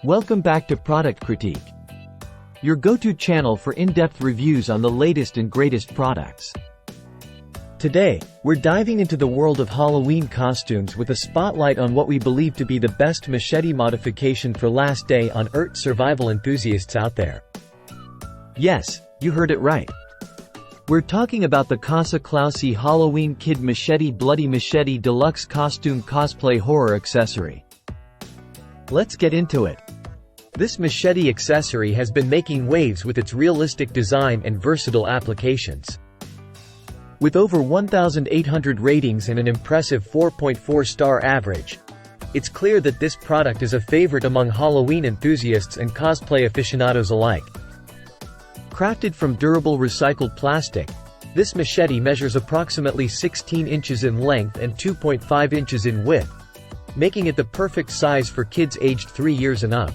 Welcome back to Product Critique, your go-to channel for in-depth reviews on the latest and greatest products. Today, we're diving into the world of Halloween costumes with a spotlight on what we believe to be the best machete modification for last day on Earth survival enthusiasts out there. Yes, you heard it right. We're talking about the CASA CLAUSI Halloween Kid Machete Bloody Machete Deluxe Costume Cosplay Horror Accessory. Let's get into it. This machete accessory has been making waves with its realistic design and versatile applications. With over 1,800 ratings and an impressive 4.4-star average, it's clear that this product is a favorite among Halloween enthusiasts and cosplay aficionados alike. Crafted from durable recycled plastic, this machete measures approximately 16 inches in length and 2.5 inches in width, making it the perfect size for kids aged 3 years and up.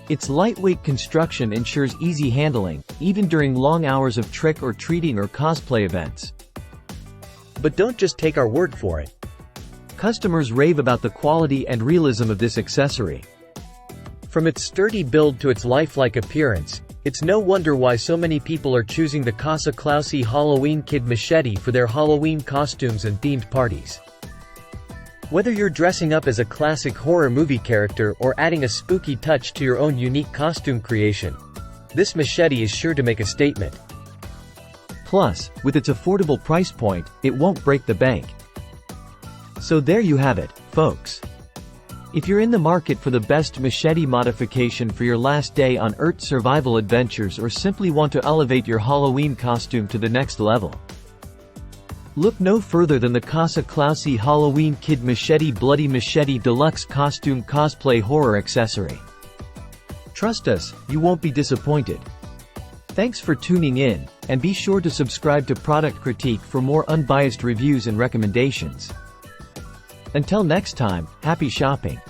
Its lightweight construction ensures easy handling, even during long hours of trick-or-treating or cosplay events. But don't just take our word for it. Customers rave about the quality and realism of this accessory. From its sturdy build to its lifelike appearance, it's no wonder why so many people are choosing the CASA CLAUSI Halloween Kid machete for their Halloween costumes and themed parties. Whether you're dressing up as a classic horror movie character or adding a spooky touch to your own unique costume creation, this machete is sure to make a statement. Plus, with its affordable price point, it won't break the bank. So there you have it, folks. If you're in the market for the best machete modification for your last day on Earth survival adventures or simply want to elevate your Halloween costume to the next level, look no further than the CASA CLAUSI Halloween Kid Machete Bloody Machete Deluxe Costume Cosplay Horror Accessory. Trust us, you won't be disappointed. Thanks for tuning in, and be sure to subscribe to Product Critique for more unbiased reviews and recommendations. Until next time, happy shopping!